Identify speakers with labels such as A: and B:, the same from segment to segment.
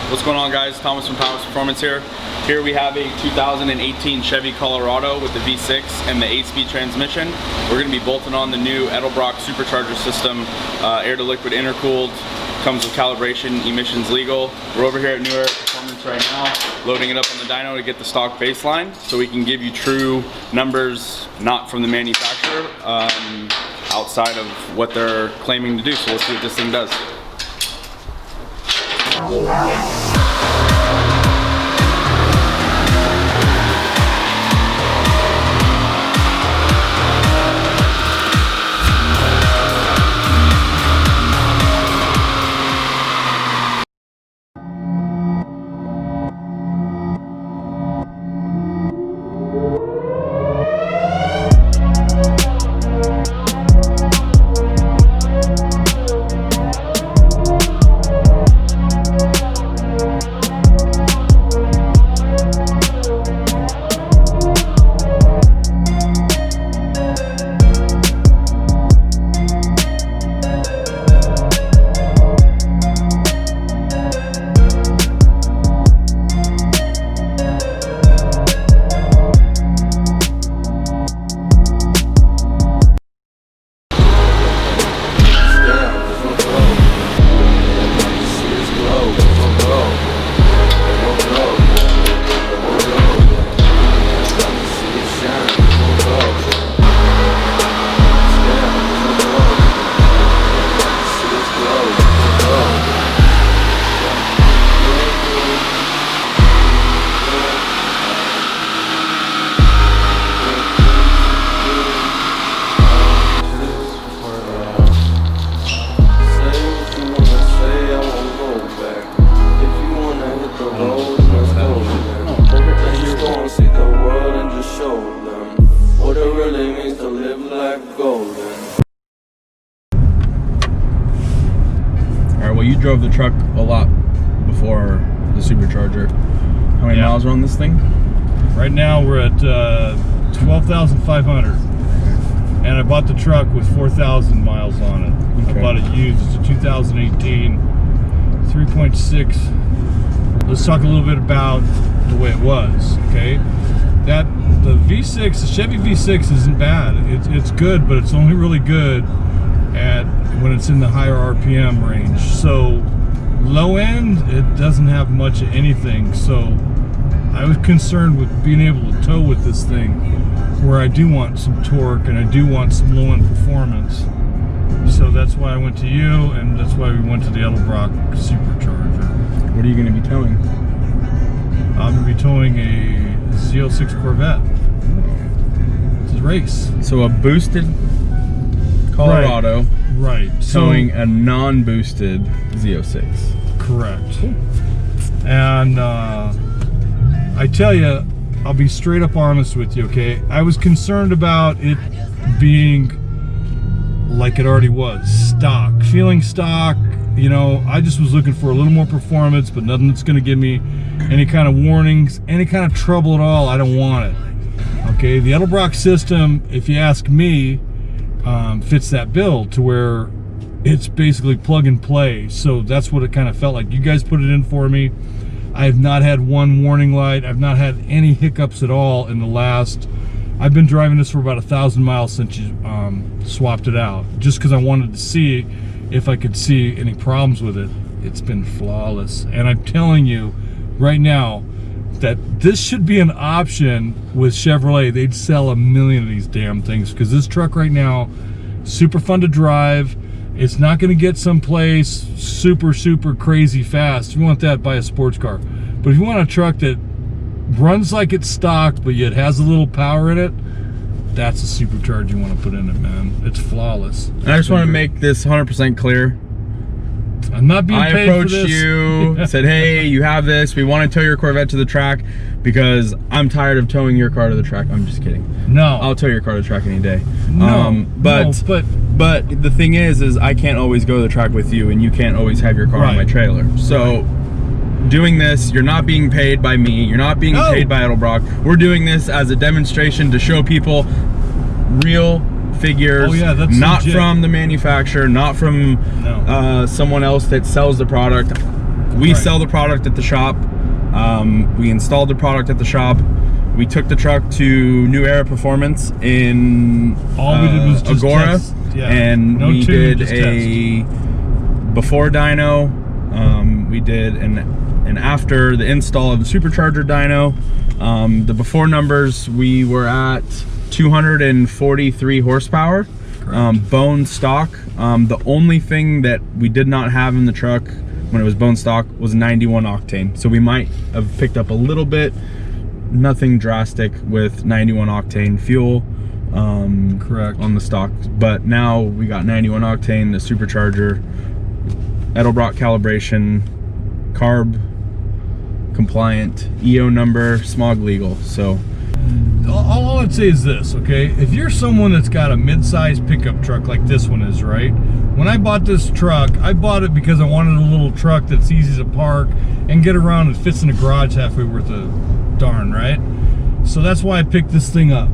A: What's going on, guys? Thomas from Powerhouse Performance here. Here we have a 2018 Chevy Colorado with the V6 and the 8-speed transmission. We're going to be bolting on the new Edelbrock Supercharger system, air to liquid intercooled, comes with calibration, emissions legal. We're over here at New Air Performance right now, loading it up on the dyno to get the stock baseline so we can give you true numbers, not from the manufacturer, outside of what they're claiming to do. So let's see what this thing does. You drove the truck a lot before the Supercharger. How many miles are on this thing?
B: Right now we're at 12,500. And I bought the truck with 4,000 miles on it. Okay. I bought it used. It's a 2018 3.6. Let's talk a little bit about the way it was, okay? The V6, the Chevy V6 isn't bad. It's good, but it's only really good when it's in the higher RPM range. So low end, it doesn't have much of anything. So I was concerned with being able to tow with this thing, where I do want some torque and I do want some low end performance. So that's why I went to you, and that's why we went to the Edelbrock Supercharger.
A: What are you going to be towing?
B: I'm going to be towing a Z06 Corvette. It's a race.
A: So a boosted Colorado,
B: right?
A: Towing a non-boosted Z06.
B: Correct. Cool. And I tell you, I'll be straight up honest with you, okay? I was concerned about it being like it already was, stock, feeling stock. You know, I just was looking for a little more performance, but nothing that's going to give me any kind of warnings, any kind of trouble at all. I don't want it. Okay, the Edelbrock system, if you ask me, fits that bill to where it's basically plug and play. So that's what it kind of felt like. You guys put it in for me. I have not had one warning light. I've not had any hiccups at all in the last, I've been driving this for about 1,000 miles since you swapped it out, just because I wanted to see if I could see any problems with it. It's been flawless. And I'm telling you right now that this should be an option with Chevrolet. They'd sell 1 million of these damn things, because this truck right now, super fun to drive. It's not going to get someplace super crazy fast. If you want that, buy a sports car. But if you want a truck that runs like it's stock but yet has a little power in it, that's a supercharger you want to put in it, man. It's flawless.
A: And I just want to make this 100% clear.
B: I'm not being paid for this.
A: I approached you, said, hey, you have this. We want to tow your Corvette to the track because I'm tired of towing your car to the track. I'm just kidding.
B: No.
A: I'll tow your car to the track any day.
B: No.
A: But the thing is I can't always go to the track with you, and you can't always have your car on my trailer. So doing this, you're not being paid by me. You're not being paid by Edelbrock. We're doing this as a demonstration to show people real figures, not legit. From the manufacturer, not from someone else that sells the product. We sell the product at the shop. We installed the product at the shop. We took the truck to New Era Performance in
B: all we did was just
A: Agora,
B: test. Yeah.
A: and
B: No
A: we
B: tune,
A: did
B: just
A: a before dyno. We did an after the install of the supercharger dyno. The before numbers, we were at 243 horsepower, bone stock. The only thing that we did not have in the truck when it was bone stock was 91 octane. So we might have picked up a little bit, nothing drastic with 91 octane fuel on the stock. But now we got 91 octane, the supercharger, Edelbrock calibration, carb compliant, EO number, smog legal. So
B: all I'd say is this, okay? If you're someone that's got a mid-sized pickup truck like this one is, right? When I bought this truck, I bought it because I wanted a little truck that's easy to park and get around and fits in a garage halfway worth of darn, right? So that's why I picked this thing up.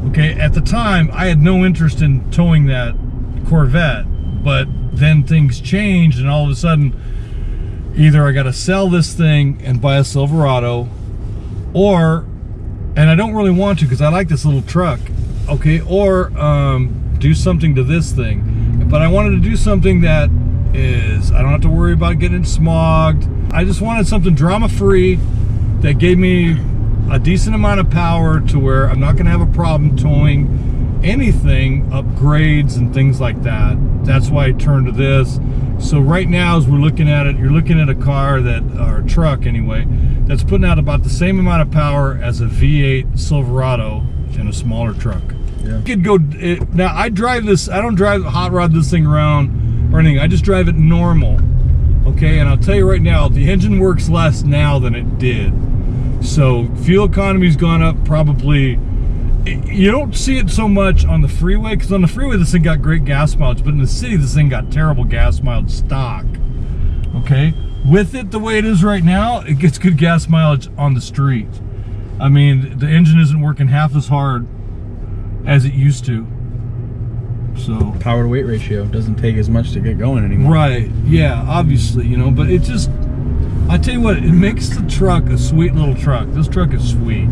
B: Okay, at the time, I had no interest in towing that Corvette, but then things changed, and all of a sudden, either I got to sell this thing and buy a Silverado, and I don't really want to because I like this little truck, okay, or do something to this thing. But I wanted to do something that is, I don't have to worry about getting smogged. I just wanted something drama-free that gave me a decent amount of power to where I'm not going to have a problem towing anything, upgrades and things like that. That's why I turned to this. So right now, as we're looking at it, you're looking at a car that, or a truck anyway, that's putting out about the same amount of power as a V8 Silverado in a smaller truck. Yeah. Could go. Now I drive this. I don't drive hot rod this thing around or anything. I just drive it normal. Okay, and I'll tell you right now, the engine works less now than it did. So fuel economy's gone up probably. You don't see it so much on the freeway, because on the freeway this thing got great gas mileage, but in the city this thing got terrible gas mileage stock. Okay, with it the way it is right now, it gets good gas mileage on the street. I mean, the engine isn't working half as hard as it used to. So
A: power to weight ratio doesn't take as much to get going anymore.
B: Right, yeah, obviously, you know, but it just, I tell you what, it makes the truck a sweet little truck. This truck is sweet,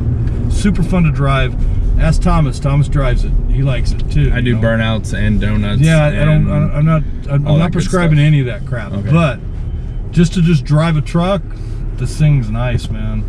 B: super fun to drive. Ask Thomas. Thomas drives it. He likes it too.
A: I do burnouts and donuts.
B: Yeah, I'm not prescribing any of that crap. Okay. But just to drive a truck, this thing's nice, man.